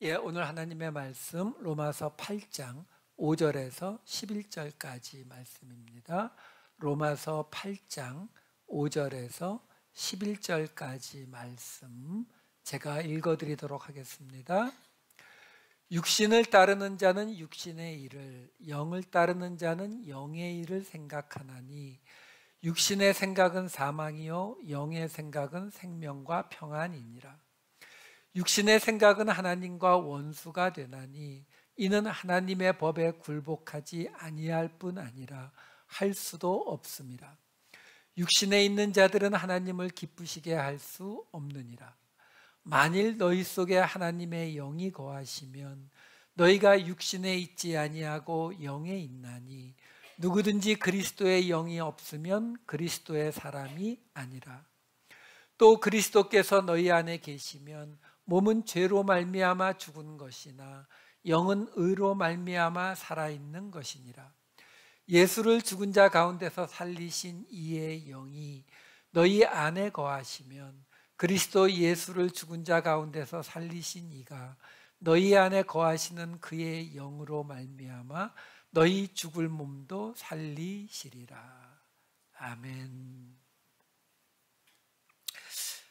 오늘 하나님의 말씀 로마서 8장 5절에서 11절까지 말씀입니다. 로마서 8장 5절에서 11절까지 말씀 제가 읽어드리도록 하겠습니다. 육신을 따르는 자는 육신의 일을, 영을 따르는 자는 영의 일을 생각하나니 육신의 생각은 사망이요 영의 생각은 생명과 평안이니라. 육신의 생각은 하나님과 원수가 되나니 이는 하나님의 법에 굴복하지 아니할 뿐 아니라 할 수도 없음이라. 육신에 있는 자들은 하나님을 기쁘시게 할 수 없느니라. 만일 너희 속에 하나님의 영이 거하시면 너희가 육신에 있지 아니하고 영에 있나니 누구든지 그리스도의 영이 없으면 그리스도의 사람이 아니라. 또 그리스도께서 너희 안에 계시면 몸은 죄로 말미암아 죽은 것이나 영은 의로 말미암아 살아있는 것이니라. 예수를 죽은 자 가운데서 살리신 이의 영이 너희 안에 거하시면 그리스도 예수를 죽은 자 가운데서 살리신 이가 너희 안에 거하시는 그의 영으로 말미암아 너희 죽을 몸도 살리시리라. 아멘.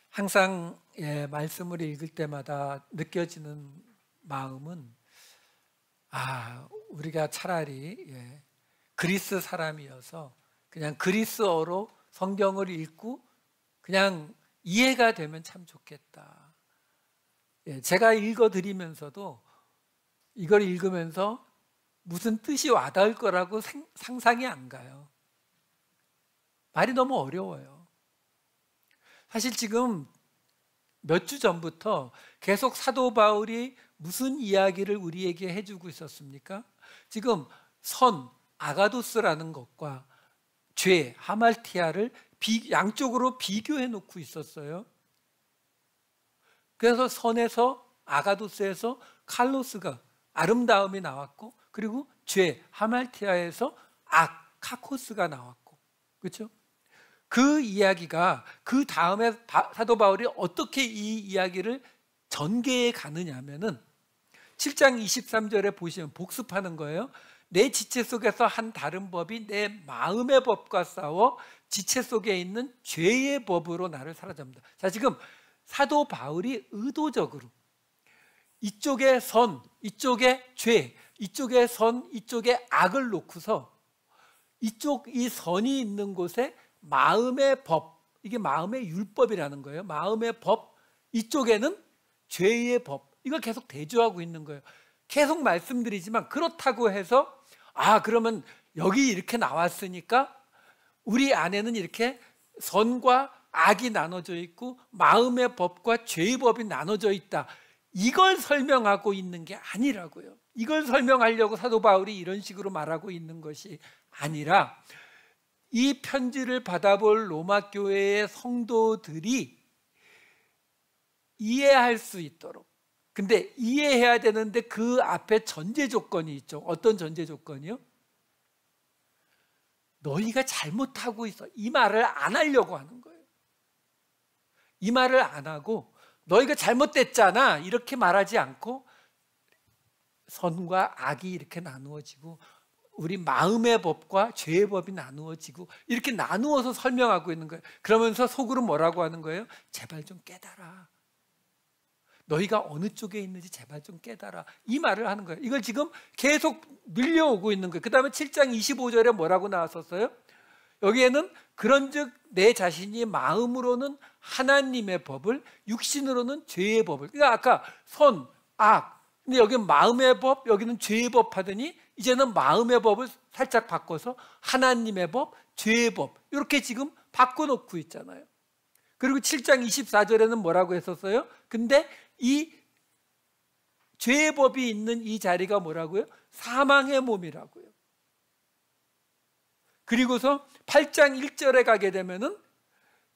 항상 말씀을 읽을 때마다 느껴지는 마음은 우리가 차라리 그리스 사람이어서 그냥 그리스어로 성경을 읽고 그냥 이해가 되면 참 좋겠다. 제가 읽어드리면서도 이걸 읽으면서 무슨 뜻이 와닿을 거라고 상상이 안 가요. 말이 너무 어려워요. 사실 지금 몇 주 전부터 계속 사도 바울이 무슨 이야기를 우리에게 해주고 있었습니까? 지금 선, 아가도스라는 것과 죄, 하말티아를 양쪽으로 비교해 놓고 있었어요. 그래서 선에서 아가도스에서 칼로스가 아름다움이 나왔고, 그리고 죄, 하말티아에서 악, 카코스가 나왔고, 그렇죠? 그 이야기가 그 다음에 사도 바울이 어떻게 이 이야기를 전개해 가느냐 하면은 7장 23절에 보시면 복습하는 거예요. 내 지체 속에서 한 다른 법이 내 마음의 법과 싸워 지체 속에 있는 죄의 법으로 나를 사로잡는다. 자, 지금 사도 바울이 의도적으로 이쪽에 선, 이쪽에 죄, 이쪽에 선, 이쪽에 악을 놓고서 이 선이 있는 곳에 마음의 법, 이게 마음의 율법이라는 거예요. 마음의 법, 이쪽에는 죄의 법, 이걸 계속 대조하고 있는 거예요. 계속 말씀드리지만 그렇다고 해서 그러면 여기 이렇게 나왔으니까 우리 안에는 이렇게 선과 악이 나눠져 있고 마음의 법과 죄의 법이 나눠져 있다, 이걸 설명하고 있는 게 아니라고요. 이걸 설명하려고 사도 바울이 이런 식으로 말하고 있는 것이 아니라 이 편지를 받아볼 로마 교회의 성도들이 이해할 수 있도록, 근데 이해해야 되는데 그 앞에 전제 조건이 있죠. 어떤 전제 조건이요? 너희가 잘못하고 있어, 이 말을 안 하려고 하는 거예요. 이 말을 안 하고 너희가 잘못됐잖아 이렇게 말하지 않고 선과 악이 이렇게 나누어지고 우리 마음의 법과 죄의 법이 나누어지고 이렇게 나누어서 설명하고 있는 거예요. 그러면서 속으로 뭐라고 하는 거예요? 제발 좀 깨달아. 너희가 어느 쪽에 있는지 제발 좀 깨달아. 이 말을 하는 거예요. 이걸 지금 계속 밀려오고 있는 거예요. 그 다음에 7장 25절에 뭐라고 나왔었어요? 여기에는 그런즉 내 자신이 마음으로는 하나님의 법을, 육신으로는 죄의 법을. 그러니까 아까 선, 악, 근데 여기는 마음의 법, 여기는 죄의 법 하더니 이제는 마음의 법을 살짝 바꿔서 하나님의 법, 죄의 법, 이렇게 지금 바꿔놓고 있잖아요. 그리고 7장 24절에는 뭐라고 했었어요? 근데 이 죄의 법이 있는 이 자리가 뭐라고요? 사망의 몸이라고요. 그리고서 8장 1절에 가게 되면은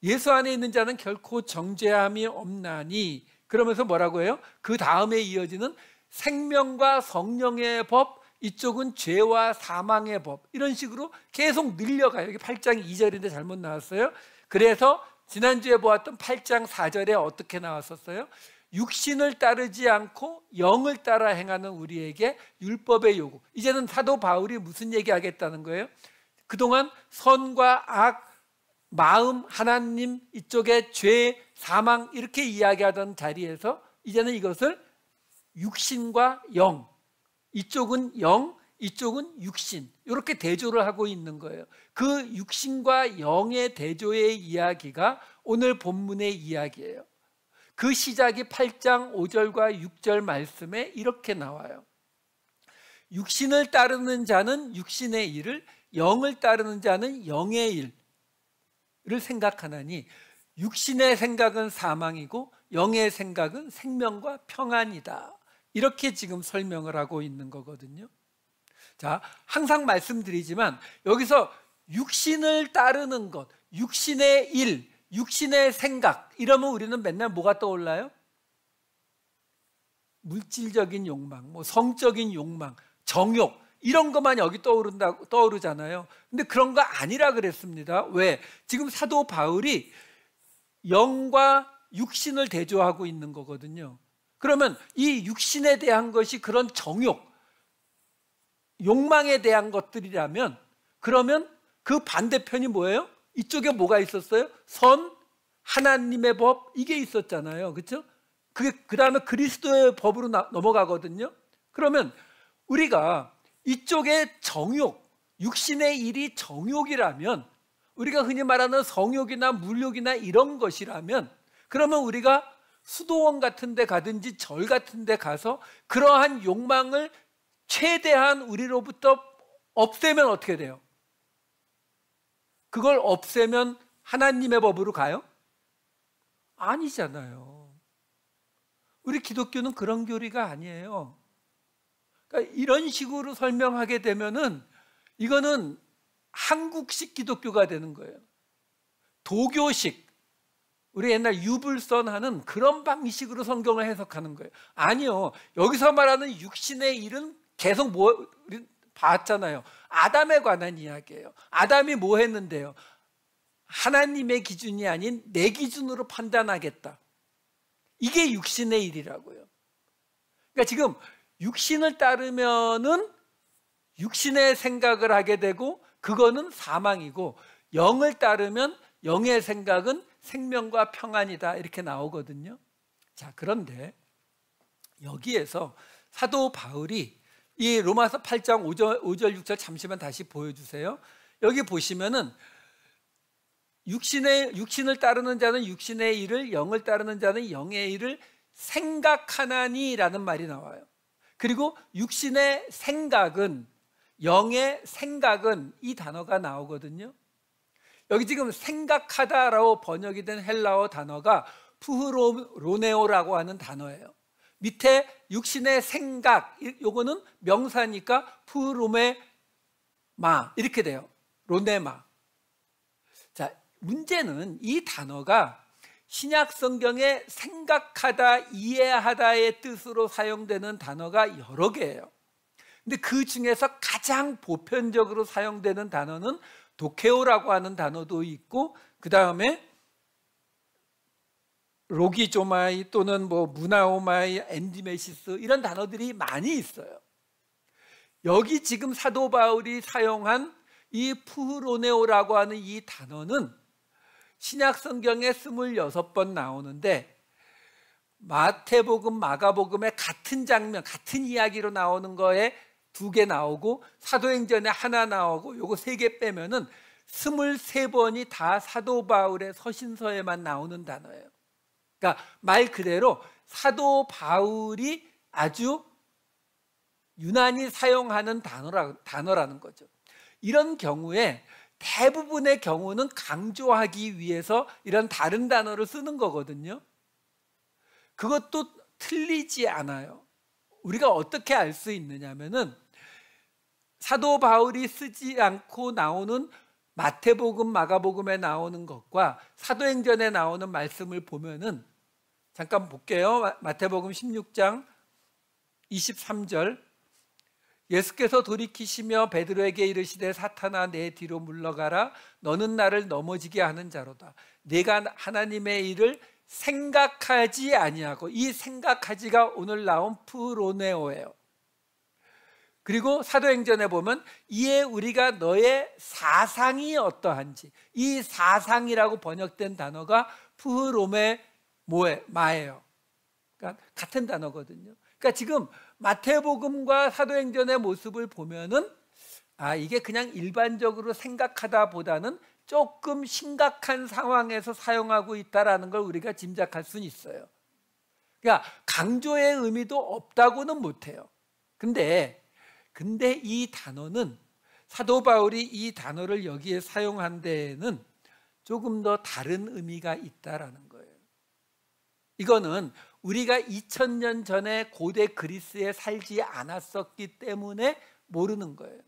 예수 안에 있는 자는 결코 정죄함이 없나니, 그러면서 뭐라고 해요? 그 다음에 이어지는 생명과 성령의 법, 이쪽은 죄와 사망의 법, 이런 식으로 계속 늘려가요. 여기 8장 2절인데 잘못 나왔어요. 그래서 지난주에 보았던 8장 4절에 어떻게 나왔었어요? 육신을 따르지 않고 영을 따라 행하는 우리에게 율법의 요구. 이제는 사도 바울이 무슨 얘기하겠다는 거예요? 그동안 선과 악, 마음, 하나님, 이쪽에 죄, 사망 이렇게 이야기하던 자리에서 이제는 이것을 육신과 영, 이쪽은 영, 이쪽은 육신, 이렇게 대조를 하고 있는 거예요. 그 육신과 영의 대조의 이야기가 오늘 본문의 이야기예요. 그 시작이 8장 5절과 6절 말씀에 이렇게 나와요. 육신을 따르는 자는 육신의 일을, 영을 따르는 자는 영의 일을 생각하나니 육신의 생각은 사망이고 영의 생각은 생명과 평안이다. 이렇게 지금 설명을 하고 있는 거거든요. 자, 항상 말씀드리지만 여기서 육신을 따르는 것, 육신의 일, 육신의 생각 이러면 우리는 맨날 뭐가 떠올라요? 물질적인 욕망, 뭐 성적인 욕망, 정욕 이런 것만 여기 떠오르잖아요. 근데 그런 거 아니라 그랬습니다. 왜? 지금 사도 바울이 영과 육신을 대조하고 있는 거거든요. 그러면 이 육신에 대한 것이 그런 정욕, 욕망에 대한 것들이라면 그러면 그 반대편이 뭐예요? 이쪽에 뭐가 있었어요? 선, 하나님의 법 이게 있었잖아요. 그렇죠? 그게 그다음에 그리스도의 법으로 넘어가거든요. 그러면 우리가 이쪽에 정욕, 육신의 일이 정욕이라면 우리가 흔히 말하는 성욕이나 물욕이나 이런 것이라면 그러면 우리가 수도원 같은 데 가든지 절 같은 데 가서 그러한 욕망을 최대한 우리로부터 없애면 어떻게 돼요? 그걸 없애면 하나님의 법으로 가요? 아니잖아요. 우리 기독교는 그런 교리가 아니에요. 그러니까 이런 식으로 설명하게 되면은 이거는 한국식 기독교가 되는 거예요. 도교식, 우리 옛날 유불선 하는 그런 방식으로 성경을 해석하는 거예요. 아니요. 여기서 말하는 육신의 일은 계속 우리 봤잖아요. 아담에 관한 이야기예요. 아담이 뭐 했는데요? 하나님의 기준이 아닌 내 기준으로 판단하겠다. 이게 육신의 일이라고요. 그러니까 지금 육신을 따르면은 육신의 생각을 하게 되고 그거는 사망이고 영을 따르면 영의 생각은 생명과 평안이다 이렇게 나오거든요. 자, 그런데 여기에서 사도 바울이 이 로마서 8장 5절 6절 잠시만 다시 보여주세요. 여기 보시면은 육신을 따르는 자는 육신의 일을, 영을 따르는 자는 영의 일을 생각하나니라는 말이 나와요. 그리고 육신의 생각은, 영의 생각은 이 단어가 나오거든요. 여기 지금 생각하다라고 번역이 된 헬라어 단어가 푸흐로네오라고 하는 단어예요. 밑에 육신의 생각, 요거는 명사니까 푸흐로메마 이렇게 돼요. 로네마. 자, 문제는 이 단어가 신약 성경에 생각하다, 이해하다의 뜻으로 사용되는 단어가 여러 개예요. 근데 그 중에서 가장 보편적으로 사용되는 단어는 도케오라고 하는 단어도 있고, 그 다음에 로기조마이 또는 뭐 무나오마이, 엔디메시스 이런 단어들이 많이 있어요. 여기 지금 사도 바울이 사용한 이 푸흐로네오라고 하는 이 단어는 신약 성경에 26번 나오는데 마태복음, 마가복음에 같은 장면, 같은 이야기로 나오는 거에 2개 나오고 사도행전에 하나 나오고 요거 3개 빼면은 23번이 다 사도 바울의 서신서에만 나오는 단어예요. 그러니까 말 그대로 사도 바울이 아주 유난히 사용하는 단어라는 거죠. 이런 경우에 대부분의 경우는 강조하기 위해서 이런 다른 단어를 쓰는 거거든요. 그것도 틀리지 않아요. 우리가 어떻게 알 수 있느냐면은 사도 바울이 쓰지 않고 나오는 마태복음, 마가복음에 나오는 것과 사도행전에 나오는 말씀을 보면은 잠깐 볼게요. 마태복음 16장 23절 예수께서 돌이키시며 베드로에게 이르시되 사탄아 내 뒤로 물러가라 너는 나를 넘어지게 하는 자로다. 내가 하나님의 일을 생각하지 아니하고, 이 생각하지가 오늘 나온 프로네오예요. 그리고 사도행전에 보면 이에 우리가 너의 사상이 어떠한지, 이 사상이라고 번역된 단어가 프로메마예요. 그러니까 같은 단어거든요. 그러니까 지금 마태복음과 사도행전의 모습을 보면은 이게 그냥 일반적으로 생각하다 보다는 조금 심각한 상황에서 사용하고 있다라는 걸 우리가 짐작할 수는 있어요. 그러니까 강조의 의미도 없다고는 못해요. 근데 이 단어는, 사도 바울이 이 단어를 여기에 사용한 데에는 조금 더 다른 의미가 있다라는 거예요. 이거는 우리가 2000년 전에 고대 그리스에 살지 않았었기 때문에 모르는 거예요.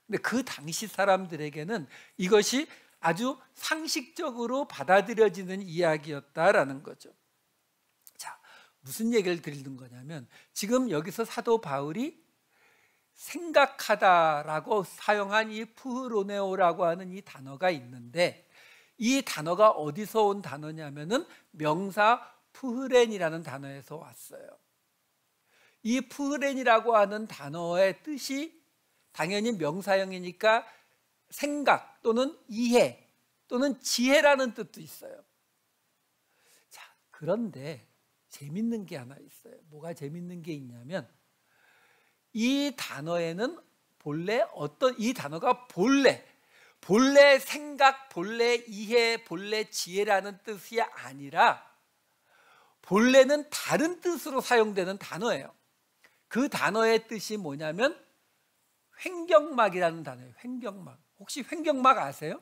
근데 그 당시 사람들에게는 이것이 아주 상식적으로 받아들여지는 이야기였다라는 거죠. 자, 무슨 얘기를 드리는 거냐면, 지금 여기서 사도 바울이 생각하다라고 사용한 이 프로네오라고 하는 이 단어가 있는데, 이 단어가 어디서 온 단어냐면은 명사 푸흐렌이라는 단어에서 왔어요. 이 푸흐렌이라고 하는 단어의 뜻이 당연히 명사형이니까 생각 또는 이해 또는 지혜라는 뜻도 있어요. 자, 그런데 재밌는 게 하나 있어요. 뭐가 재밌는 게 있냐면, 이 단어에는 이 단어가 본래 생각, 본래 이해, 본래 지혜라는 뜻이 아니라 본래는 다른 뜻으로 사용되는 단어예요. 그 단어의 뜻이 뭐냐면 횡격막이라는 단어예요. 횡격막. 혹시 횡격막 아세요?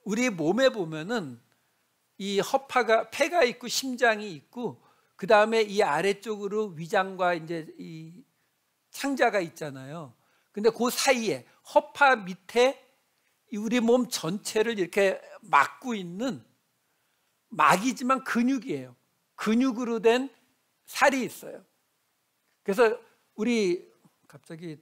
우리 몸에 보면은 이 폐가 있고 심장이 있고, 그 다음에 이 아래쪽으로 위장과 이제 이 창자가 있잖아요. 근데 그 사이에 허파 밑에 우리 몸 전체를 이렇게 막고 있는 막이지만 근육이에요. 근육으로 된 살이 있어요. 그래서 우리 갑자기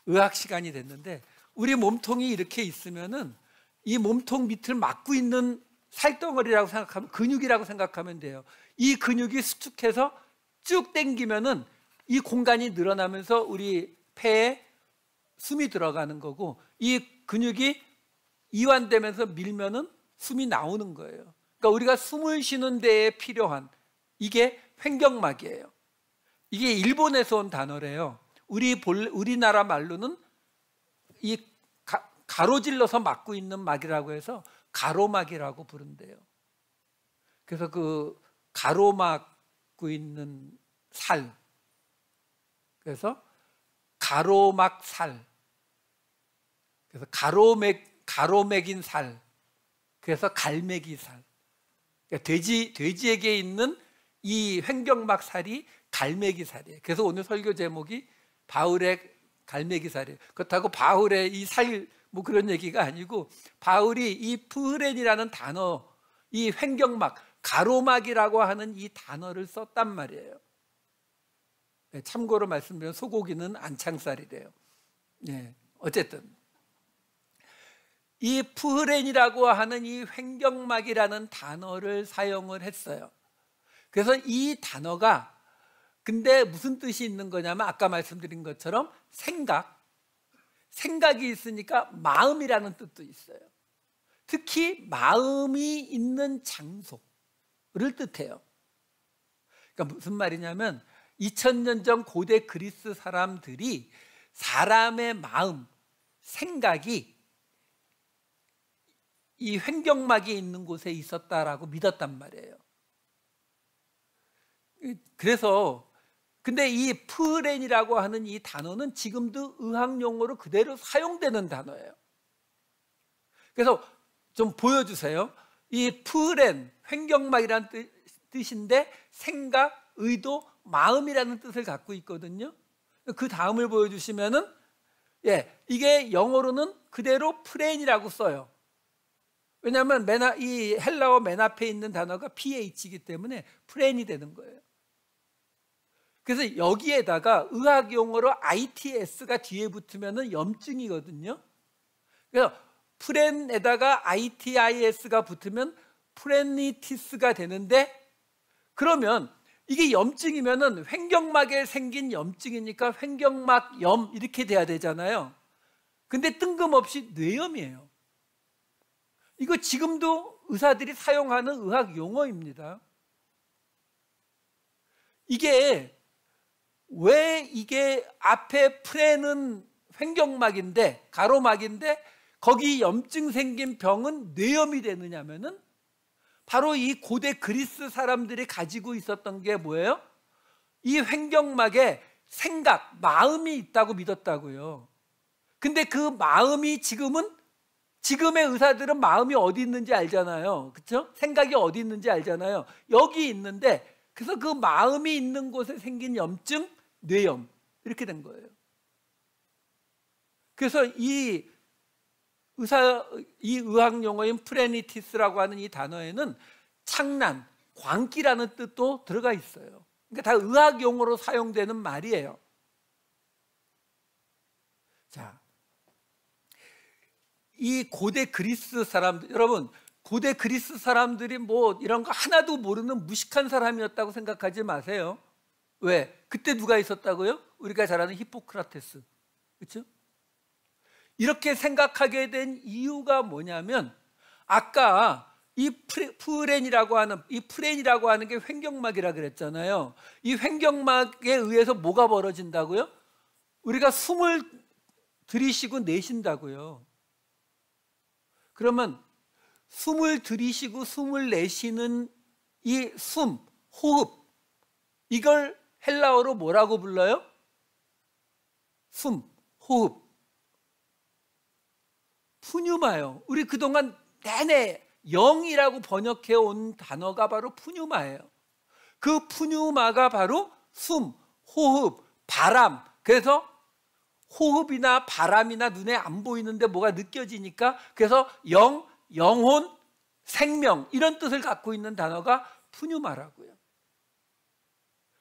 의학 시간이 됐는데, 우리 몸통이 이렇게 있으면은 이 몸통 밑을 막고 있는 살덩어리라고 생각하면, 근육이라고 생각하면 돼요. 이 근육이 수축해서 쭉 당기면은 이 공간이 늘어나면서 우리 폐에 숨이 들어가는 거고, 이 근육이 이완되면서 밀면은 숨이 나오는 거예요. 그러니까 우리가 숨을 쉬는 데에 필요한, 이게 횡격막이에요. 이게 일본에서 온 단어래요. 우리나라 말로는 이 가로질러서 막고 있는 막이라고 해서 가로막이라고 부른대요. 그래서 그 가로막고 있는 살, 그래서 가로막살, 그래서 가로맥인 살, 그래서 갈매기살. 그러니까 돼지에게 있는 이 횡격막 살이 갈매기살이에요. 그래서 오늘 설교 제목이 바울의 갈매기살이에요. 그렇다고 바울의 이 살 뭐 그런 얘기가 아니고, 바울이 이 푸흐렌이라는 단어, 이 횡격막, 가로막이라고 하는 이 단어를 썼단 말이에요. 참고로 말씀드리면 소고기는 안창살이래요. 어쨌든 이 푸흐렌이라고 하는 이 횡격막이라는 단어를 사용을 했어요. 그래서 이 단어가 근데 무슨 뜻이 있는 거냐면, 아까 말씀드린 것처럼 생각이 있으니까 마음이라는 뜻도 있어요. 특히 마음이 있는 장소를 뜻해요. 그러니까 무슨 말이냐면, 2000년 전 고대 그리스 사람들이 사람의 마음, 생각이 이 횡격막이 있는 곳에 있었다라고 믿었단 말이에요. 그래서 근데 이 푸흐렌이라고 하는 이 단어는 지금도 의학 용어로 그대로 사용되는 단어예요. 그래서 좀 보여주세요. 이 푸흐렌, 횡격막이라는 뜻인데 생각, 의도, 마음이라는 뜻을 갖고 있거든요. 그 다음을 보여주시면은 이게 영어로는 그대로 프렌이라고 써요. 왜냐하면 이 헬라어 맨 앞에 있는 단어가 PH이기 때문에 프렌이 되는 거예요. 그래서 여기에다가 의학 용어로 ITS가 뒤에 붙으면 염증이거든요. 그래서 프렌에다가 ITIS가 붙으면 프레니티스가 되는데, 그러면 이게 염증이면은 횡격막에 생긴 염증이니까 횡격막염 이렇게 돼야 되잖아요. 근데 뜬금없이 뇌염이에요. 이거 지금도 의사들이 사용하는 의학 용어입니다. 이게 왜 이게 앞에 프레는 횡격막인데, 가로막인데 거기 염증 생긴 병은 뇌염이 되느냐면은 바로 이 고대 그리스 사람들이 가지고 있었던 게 뭐예요? 이 횡격막에 생각, 마음이 있다고 믿었다고요. 근데 그 마음이 지금의 의사들은 마음이 어디 있는지 알잖아요. 그렇죠? 생각이 어디 있는지 알잖아요. 여기 있는데, 그래서 그 마음이 있는 곳에 생긴 염증, 뇌염 이렇게 된 거예요. 그래서 이 의학 용어인 프레니티스라고 하는 이 단어에는 창난, 광기라는 뜻도 들어가 있어요. 그러니까 다 의학 용어로 사용되는 말이에요. 자, 이 고대 그리스 사람들, 여러분, 고대 그리스 사람들이 뭐 이런 거 하나도 모르는 무식한 사람이었다고 생각하지 마세요. 왜? 그때 누가 있었다고요? 우리가 잘 아는 히포크라테스. 그렇죠? 이렇게 생각하게 된 이유가 뭐냐면, 아까 이 프렌이라고 하는 게 횡격막이라 그랬잖아요. 이 횡격막에 의해서 뭐가 벌어진다고요? 우리가 숨을 들이쉬고 내쉰다고요. 그러면 숨을 들이쉬고 숨을 내쉬는 이 숨, 호흡, 이걸 헬라어로 뭐라고 불러요? 숨, 호흡, 푸뉴마예요. 우리 그동안 내내 영이라고 번역해 온 단어가 바로 푸뉴마예요. 그 푸뉴마가 바로 숨, 호흡, 바람. 그래서 호흡이나 바람이나 눈에 안 보이는데 뭐가 느껴지니까, 그래서 영혼, 생명 이런 뜻을 갖고 있는 단어가 푸뉴마라고요.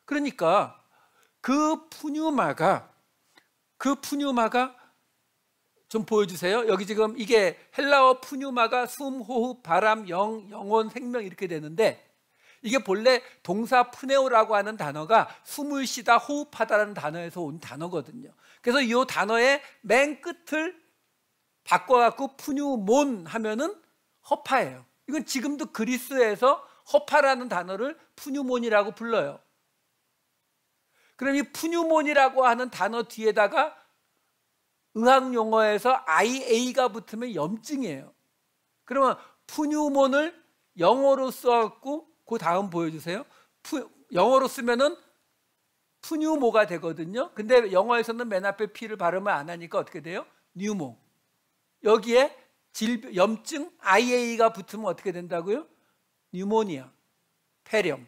그러니까 그 푸뉴마가 좀 보여주세요. 여기 지금 이게 헬라어 푸뉴마가 숨, 호흡, 바람, 영혼, 생명 이렇게 되는데, 이게 본래 동사 푸네오라고 하는 단어가 숨을 쉬다, 호흡하다라는 단어에서 온 단어거든요. 그래서 이 단어의 맨 끝을 바꿔갖고 푸뉴몬 하면은 허파예요. 이건 지금도 그리스에서 허파라는 단어를 푸뉴몬이라고 불러요. 그럼 이 푸뉴몬이라고 하는 단어 뒤에다가 의학 용어에서 IA가 붙으면 염증이에요. 그러면 푸뉴몬을 영어로 써갖고 그 다음 보여주세요. 영어로 쓰면은 푸뉴모가 되거든요. 근데 영어에서는 맨 앞에 P를 발음을 안 하니까 어떻게 돼요? 뉴모. 여기에 염증 IA가 붙으면 어떻게 된다고요? 뉴모니아, 폐렴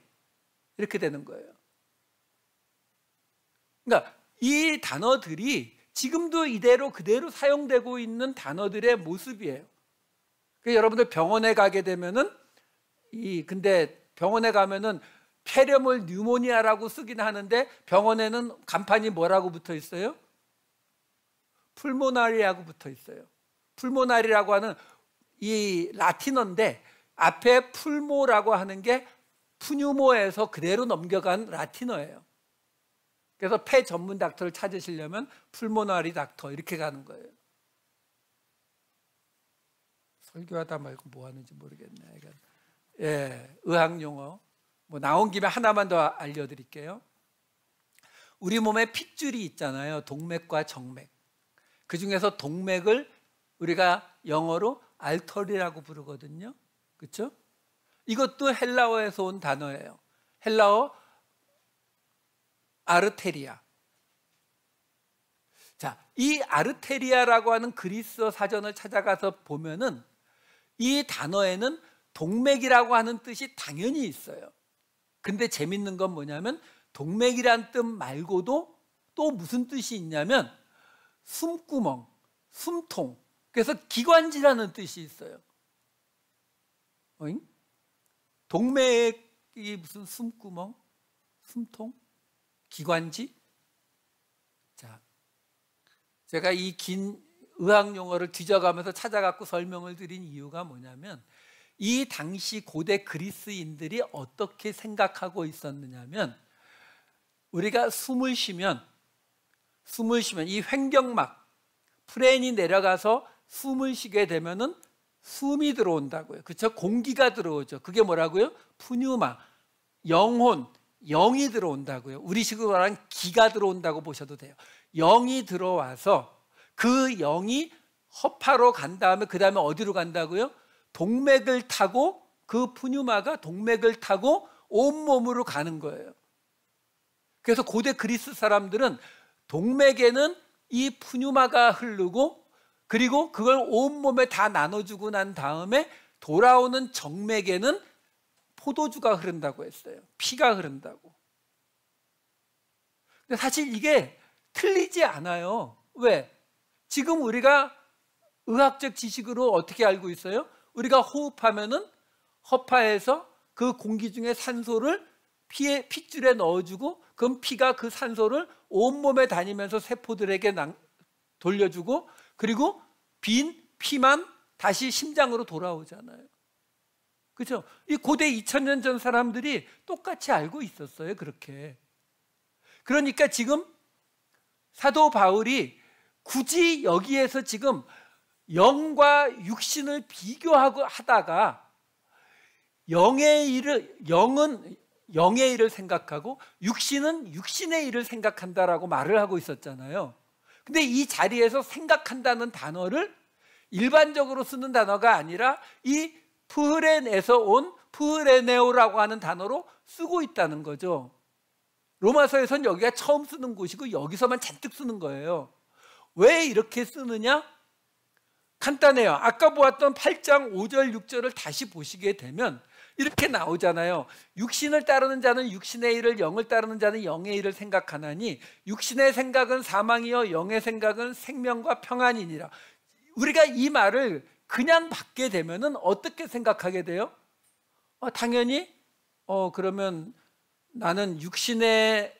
이렇게 되는 거예요. 그러니까 이 단어들이 지금도 이대로 그대로 사용되고 있는 단어들의 모습이에요. 그러니까 여러분들 병원에 가게 되면은 근데 병원에 가면은 폐렴을 뉴모니아라고 쓰긴 하는데 병원에는 간판이 뭐라고 붙어 있어요? 풀모나리라고 붙어 있어요. 풀모나리라고 하는 이 라틴어인데, 앞에 풀모라고 하는 게 푸뉴모에서 그대로 넘겨간 라틴어예요. 그래서 폐 전문 닥터를 찾으시려면 풀모나리 닥터 이렇게 가는 거예요. 설교하다 말고 뭐 하는지 모르겠네. 예, 의학 용어. 뭐 나온 김에 하나만 더 알려드릴게요. 우리 몸에 핏줄이 있잖아요. 동맥과 정맥. 그 중에서 동맥을 우리가 영어로 알터리라고 부르거든요. 그렇죠? 이것도 헬라어에서 온 단어예요. 헬라어 아르테리아. 자, 이 아르테리아라고 하는 그리스어 사전을 찾아가서 보면은 이 단어에는 동맥이라고 하는 뜻이 당연히 있어요. 근데 재밌는 건 뭐냐면 동맥이란 뜻 말고도 또 무슨 뜻이 있냐면 숨구멍, 숨통, 그래서 기관지라는 뜻이 있어요. 어잉? 동맥이 무슨 숨구멍, 숨통, 기관지? 자, 제가 이 긴 의학 용어를 뒤져가면서 찾아갖고 설명을 드린 이유가 뭐냐면, 이 당시 고대 그리스인들이 어떻게 생각하고 있었느냐면, 우리가 숨을 쉬면 이 횡격막 프레인이 내려가서 숨을 쉬게 되면은 숨이 들어온다고요. 그렇죠? 공기가 들어오죠. 그게 뭐라고요? 푸뉴마, 영혼, 영이 들어온다고요. 우리식으로 말하면 기가 들어온다고 보셔도 돼요. 영이 들어와서 그 영이 허파로 간 다음에 그 다음에 어디로 간다고요? 동맥을 타고, 그 푸뉴마가 동맥을 타고 온몸으로 가는 거예요. 그래서 고대 그리스 사람들은 동맥에는 이 푸뉴마가 흐르고, 그리고 그걸 온몸에 다 나눠주고 난 다음에 돌아오는 정맥에는 포도주가 흐른다고 했어요. 피가 흐른다고. 근데 사실 이게 틀리지 않아요. 왜? 지금 우리가 의학적 지식으로 어떻게 알고 있어요? 우리가 호흡하면은 허파에서 그 공기 중에 산소를 핏줄에 넣어주고, 그럼 피가 그 산소를 온몸에 다니면서 세포들에게 돌려주고, 그리고 빈 피만 다시 심장으로 돌아오잖아요. 그렇죠? 이 고대 2000년 전 사람들이 똑같이 알고 있었어요. 그렇게. 그러니까 지금 사도 바울이 굳이 여기에서 지금 영과 육신을 비교하고 하다가 영은 영의 일을 생각하고 육신은 육신의 일을 생각한다라고 말을 하고 있었잖아요. 근데 이 자리에서 생각한다는 단어를 일반적으로 쓰는 단어가 아니라 이 프흐렌에서 온 프흐레네오라고 하는 단어로 쓰고 있다는 거죠. 로마서에서는 여기가 처음 쓰는 곳이고 여기서만 잔뜩 쓰는 거예요. 왜 이렇게 쓰느냐? 간단해요. 아까 보았던 8장 5절 6절을 다시 보시게 되면 이렇게 나오잖아요. 육신을 따르는 자는 육신의 일을, 영을 따르는 자는 영의 일을 생각하나니 육신의 생각은 사망이요 영의 생각은 생명과 평안이니라. 우리가 이 말을 그냥 받게 되면은 어떻게 생각하게 돼요? 당연히 그러면 나는 육신을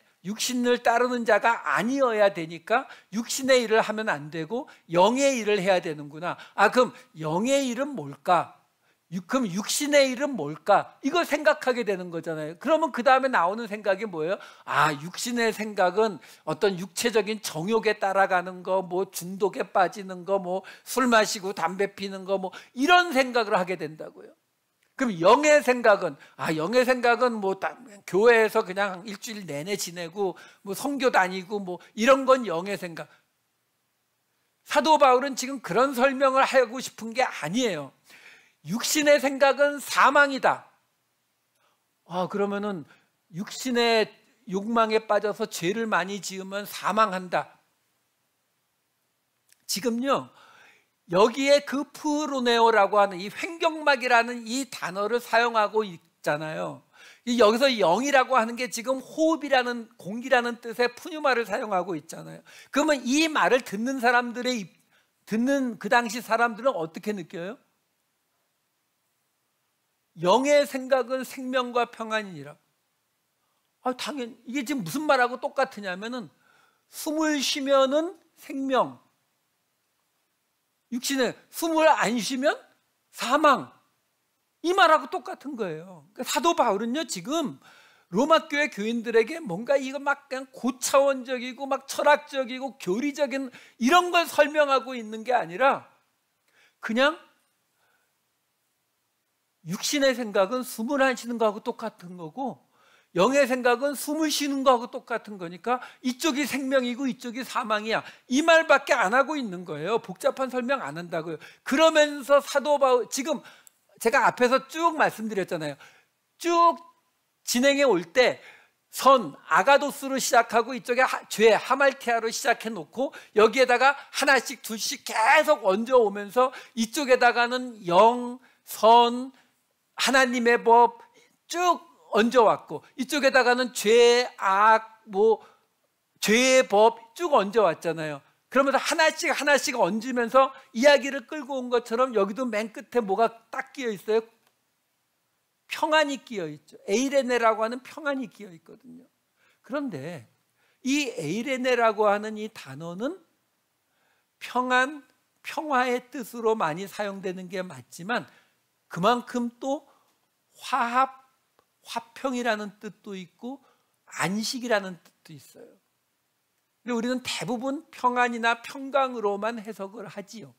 따르는 자가 아니어야 되니까 육신의 일을 하면 안 되고 영의 일을 해야 되는구나. 그럼 영의 일은 뭘까? 그럼 육신의 일은 뭘까? 이걸 생각하게 되는 거잖아요. 그러면 그 다음에 나오는 생각이 뭐예요? 육신의 생각은 어떤 육체적인 정욕에 따라가는 거, 뭐 중독에 빠지는 거, 뭐 술 마시고 담배 피는 거, 뭐 이런 생각을 하게 된다고요. 그럼 영의 생각은 뭐 교회에서 그냥 일주일 내내 지내고 뭐 성교 다니고 뭐 이런 건 영의 생각. 사도 바울은 지금 그런 설명을 하고 싶은 게 아니에요. 육신의 생각은 사망이다. 그러면은 육신의 욕망에 빠져서 죄를 많이 지으면 사망한다. 지금요, 여기에 그 프로네오라고 하는 이 횡격막이라는 이 단어를 사용하고 있잖아요. 여기서 영이라고 하는 게 지금 호흡이라는, 공기라는 뜻의 푸뉴마를 사용하고 있잖아요. 그러면 이 말을 듣는 그 당시 사람들은 어떻게 느껴요? 영의 생각은 생명과 평안이니라. 당연히 이게 지금 무슨 말하고 똑같으냐면은 숨을 쉬면은 생명, 육신에 숨을 안 쉬면 사망, 이 말하고 똑같은 거예요. 그러니까 사도 바울은요 지금 로마 교회 교인들에게 뭔가 이거 막 그냥 고차원적이고 막 철학적이고 교리적인 이런 걸 설명하고 있는 게 아니라 그냥 육신의 생각은 숨을 안 쉬는 거하고 똑같은 거고 영의 생각은 숨을 쉬는 거하고 똑같은 거니까 이쪽이 생명이고 이쪽이 사망이야, 이 말밖에 안 하고 있는 거예요. 복잡한 설명 안 한다고요. 그러면서 사도 바울, 지금 제가 앞에서 쭉 말씀드렸잖아요. 쭉 진행해 올 때 아가도스로 시작하고 이쪽에 죄 하말티아로 시작해 놓고 여기에다가 하나씩 둘씩 계속 얹어오면서 이쪽에다가는 영, 선, 하나님의 법 쭉 얹어왔고 이쪽에다가는 죄, 악, 뭐 죄의 법 쭉 얹어왔잖아요. 그러면서 하나씩 얹으면서 이야기를 끌고 온 것처럼 여기도 맨 끝에 뭐가 딱 끼어 있어요? 평안이 끼어 있죠. 에이레네라고 하는 평안이 끼어 있거든요. 그런데 이 에이레네라고 하는 이 단어는 평안, 평화의 뜻으로 많이 사용되는 게 맞지만 그만큼 또 화평이라는 뜻도 있고 안식이라는 뜻도 있어요. 근데 우리는 대부분 평안이나 평강으로만 해석을 하지요.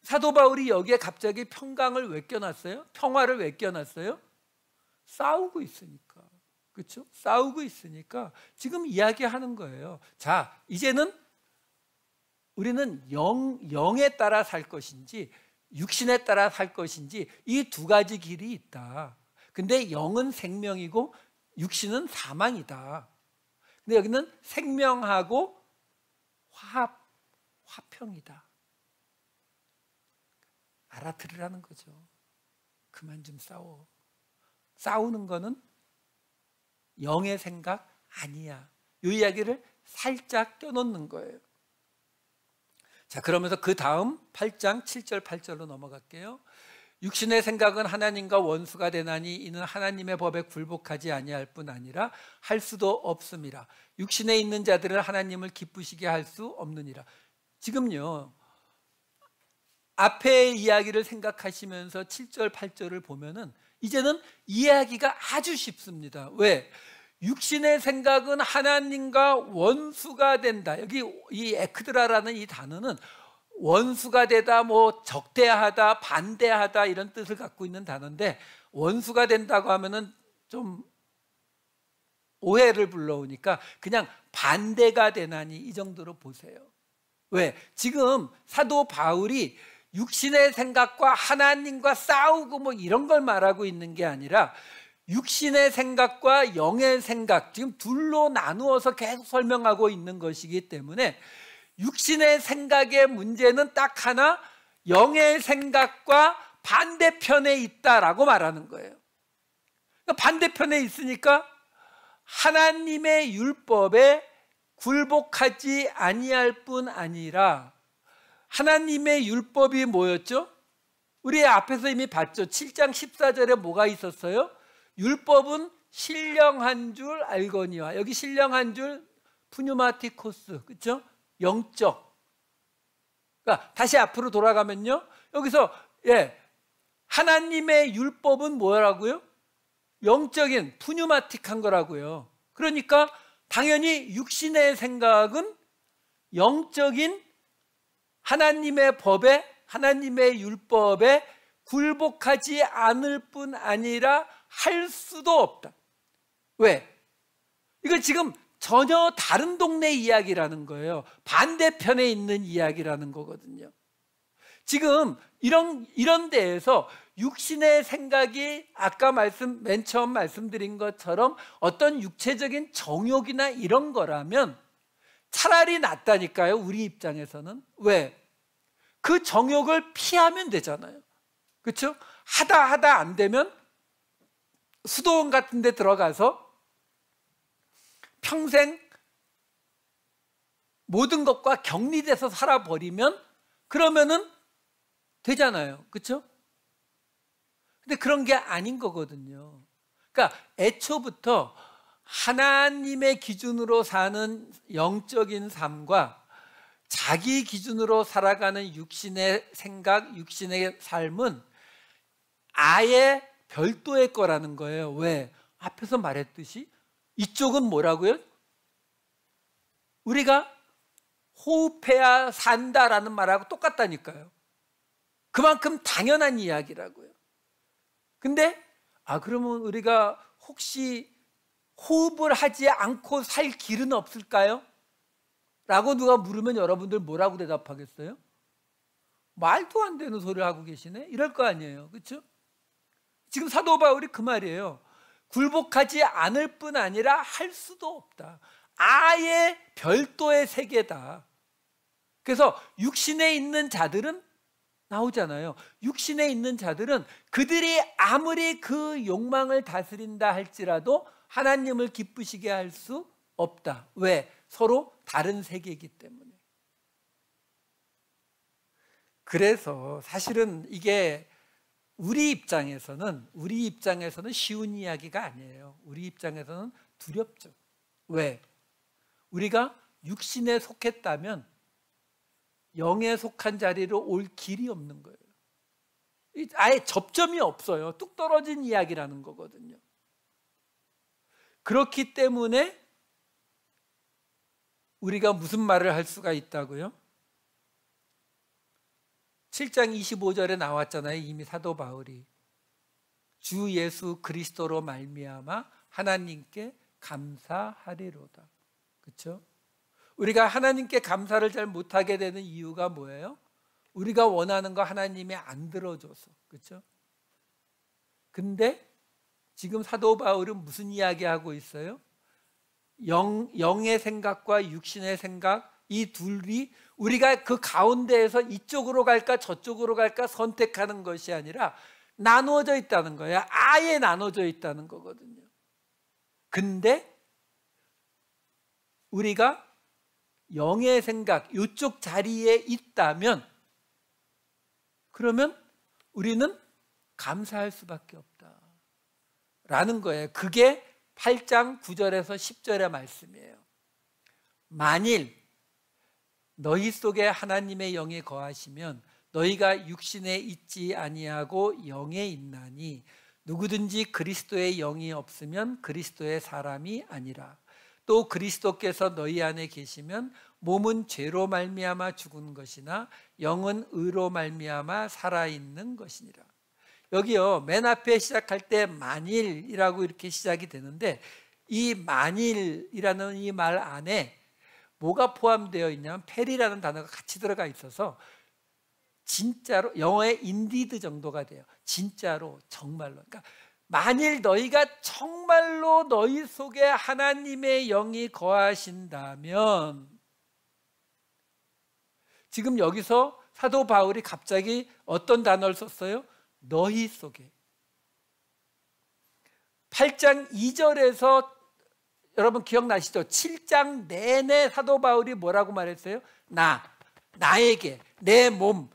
사도 바울이 여기에 갑자기 평강을 왜 껴놨어요? 평화를 왜 껴놨어요? 싸우고 있으니까. 그렇죠? 싸우고 있으니까 지금 이야기하는 거예요. 자, 이제는 우리는 영에 따라 살 것인지 육신에 따라 살 것인지 이 두 가지 길이 있다. 근데 영은 생명이고 육신은 사망이다. 근데 여기는 생명하고 화평이다. 알아들으라는 거죠. 그만 좀 싸워. 싸우는 거는 영의 생각 아니야. 이 이야기를 살짝 껴놓는 거예요. 자, 그러면서 그 다음 8장 7절 8절로 넘어갈게요. 육신의 생각은 하나님과 원수가 되나니 이는 하나님의 법에 굴복하지 아니할 뿐 아니라 할 수도 없음이라. 육신에 있는 자들은 하나님을 기쁘시게 할 수 없느니라. 지금요, 앞의 이야기를 생각하시면서 7절 8절을 보면은 이제는 이해하기가 아주 쉽습니다. 왜? 육신의 생각은 하나님과 원수가 된다. 여기 이 에크드라라는 이 단어는 원수가 되다, 뭐 적대하다, 반대하다 이런 뜻을 갖고 있는 단어인데, 원수가 된다고 하면은 좀 오해를 불러오니까 그냥 반대가 되나니 이 정도로 보세요. 왜? 지금 사도 바울이 육신의 생각과 하나님과 싸우고 뭐 이런 걸 말하고 있는 게 아니라 육신의 생각과 영의 생각, 지금 둘로 나누어서 계속 설명하고 있는 것이기 때문에 육신의 생각의 문제는 딱 하나, 영의 생각과 반대편에 있다라고 말하는 거예요. 그러니까 반대편에 있으니까 하나님의 율법에 굴복하지 아니할 뿐 아니라, 하나님의 율법이 뭐였죠? 우리 앞에서 이미 봤죠. 7장 14절에 뭐가 있었어요? 율법은 신령한 줄 알거니와. 여기 신령한 줄 푸뉴마티코스, 그렇죠? 영적. 그러니까 다시 앞으로 돌아가면요, 여기서 하나님의 율법은 뭐라고요? 영적인 푸뉴마틱한 거라고요. 그러니까 당연히 육신의 생각은 영적인 하나님의 법에, 하나님의 율법에 굴복하지 않을 뿐 아니라 할 수도 없다. 왜? 이거 지금 전혀 다른 동네 이야기라는 거예요. 반대편에 있는 이야기라는 거거든요. 지금 이런 데에서 육신의 생각이 아까 맨 처음 말씀드린 것처럼 어떤 육체적인 정욕이나 이런 거라면 차라리 낫다니까요, 우리 입장에서는. 왜? 그 정욕을 피하면 되잖아요. 그렇죠? 하다 안 되면 수도원 같은 데 들어가서 평생 모든 것과 격리돼서 살아버리면 그러면은 되잖아요. 그렇죠? 근데 그런 게 아닌 거거든요. 그러니까 애초부터 하나님의 기준으로 사는 영적인 삶과 자기 기준으로 살아가는 육신의 생각, 육신의 삶은 아예 별도의 거라는 거예요. 왜? 앞에서 말했듯이 이쪽은 뭐라고요? 우리가 호흡해야 산다라는 말하고 똑같다니까요. 그만큼 당연한 이야기라고요. 근데 그러면 우리가 혹시 호흡을 하지 않고 살 길은 없을까요? 라고 누가 물으면 여러분들 뭐라고 대답하겠어요? 말도 안 되는 소리를 하고 계시네? 이럴 거 아니에요. 그렇죠? 지금 사도 바울이 그 말이에요. 굴복하지 않을 뿐 아니라 할 수도 없다. 아예 별도의 세계다. 그래서 육신에 있는 자들은 나오잖아요. 육신에 있는 자들은 그들이 아무리 그 욕망을 다스린다 할지라도 하나님을 기쁘시게 할 수 없다. 왜? 서로 다른 세계이기 때문에. 그래서 사실은 이게 우리 입장에서는 쉬운 이야기가 아니에요. 우리 입장에서는 두렵죠. 왜? 우리가 육신에 속했다면 영에 속한 자리로 올 길이 없는 거예요. 아예 접점이 없어요. 뚝 떨어진 이야기라는 거거든요. 그렇기 때문에 우리가 무슨 말을 할 수가 있다고요? 7장 25절에 나왔잖아요. 이미 사도 바울이 주 예수 그리스도로 말미암아 하나님께 감사하리로다. 그렇죠? 우리가 하나님께 감사를 잘 못하게 되는 이유가 뭐예요? 우리가 원하는 거 하나님이 안 들어줘서. 그렇죠? 근데 지금 사도 바울은 무슨 이야기하고 있어요? 영의 생각과 육신의 생각, 이 둘이 우리가 그 가운데에서 이쪽으로 갈까 저쪽으로 갈까 선택하는 것이 아니라 나누어져 있다는 거예요. 아예 나눠져 있다는 거거든요. 근데 우리가 영의 생각, 이쪽 자리에 있다면 그러면 우리는 감사할 수밖에 없다라는 거예요. 그게 8장 9절에서 10절의 말씀이에요. 만일 너희 속에 하나님의 영이 거하시면 너희가 육신에 있지 아니하고 영에 있나니 누구든지 그리스도의 영이 없으면 그리스도의 사람이 아니라 또 그리스도께서 너희 안에 계시면 몸은 죄로 말미암아 죽은 것이나 영은 의로 말미암아 살아있는 것이니라. 여기요 맨 앞에 시작할 때 만일이라고 이렇게 시작이 되는데 이 만일이라는 이 말 안에 뭐가 포함되어 있냐면 페리라는 단어가 같이 들어가 있어서 진짜로 영어의 인디드 정도가 돼요. 진짜로 정말로. 그러니까 만일 너희가 정말로 너희 속에 하나님의 영이 거하신다면 지금 여기서 사도 바울이 갑자기 어떤 단어를 썼어요? 너희 속에. 8장 2절에서 여러분 기억나시죠? 7장 내내 사도 바울이 뭐라고 말했어요? 나에게, 내 몸,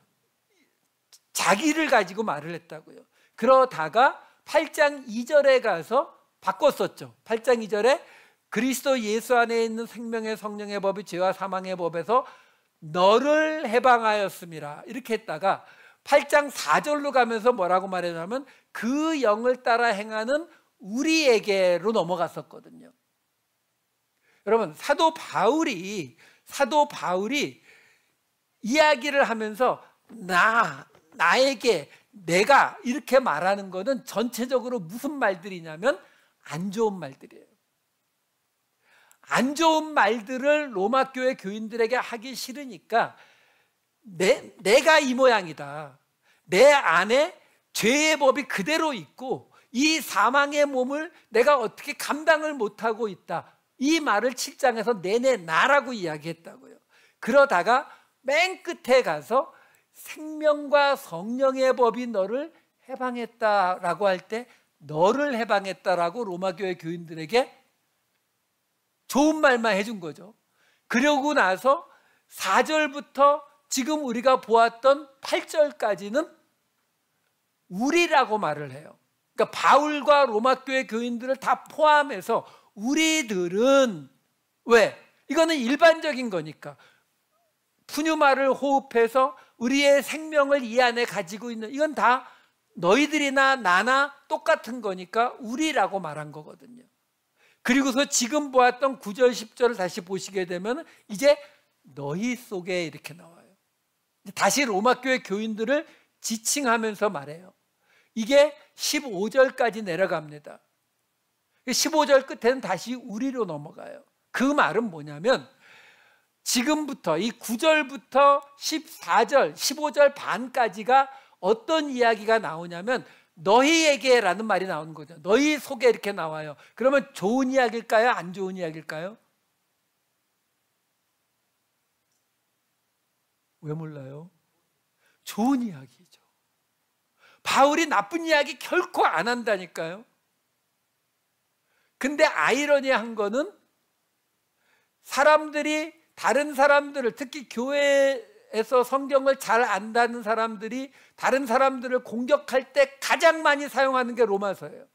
자기를 가지고 말을 했다고요. 그러다가 8장 2절에 가서 바꿨었죠. 8장 2절에 그리스도 예수 안에 있는 생명의 성령의 법이 죄와 사망의 법에서 너를 해방하였음이라 이렇게 했다가 8장 4절로 가면서 뭐라고 말했냐면 그 영을 따라 행하는 우리에게로 넘어갔었거든요. 여러분 사도 바울이 이야기를 하면서 나에게 내가 이렇게 말하는 것은 전체적으로 무슨 말들이냐면 안 좋은 말들이에요. 안 좋은 말들을 로마 교회 교인들에게 하기 싫으니까 내가 이 모양이다. 내 안에 죄의 법이 그대로 있고 이 사망의 몸을 내가 어떻게 감당을 못하고 있다. 이 말을 7장에서 내내 나라고 이야기했다고요. 그러다가 맨 끝에 가서 생명과 성령의 법이 너를 해방했다라고 할 때 너를 해방했다라고 로마교회 교인들에게 좋은 말만 해준 거죠. 그러고 나서 4절부터 지금 우리가 보았던 8절까지는 우리라고 말을 해요. 그러니까 바울과 로마교회 교인들을 다 포함해서 우리들은 왜? 이거는 일반적인 거니까 푸뉴마를 호흡해서 우리의 생명을 이 안에 가지고 있는 이건 다 너희들이나 나나 똑같은 거니까 우리라고 말한 거거든요. 그리고서 지금 보았던 9절 10절을 다시 보시게 되면 이제 너희 속에 이렇게 나와요. 다시 로마교회 교인들을 지칭하면서 말해요. 이게 15절까지 내려갑니다. 15절 끝에는 다시 우리로 넘어가요. 그 말은 뭐냐면 지금부터 이 9절부터 14절, 15절 반까지가 어떤 이야기가 나오냐면 너희에게라는 말이 나오는 거죠. 너희 속에 이렇게 나와요. 그러면 좋은 이야기일까요? 안 좋은 이야기일까요? 왜 몰라요? 좋은 이야기죠. 바울이 나쁜 이야기 결코 안 한다니까요. 근데 아이러니한 거는 사람들이 다른 사람들을 특히 교회에서 성경을 잘 안다는 사람들이 다른 사람들을 공격할 때 가장 많이 사용하는 게 로마서예요.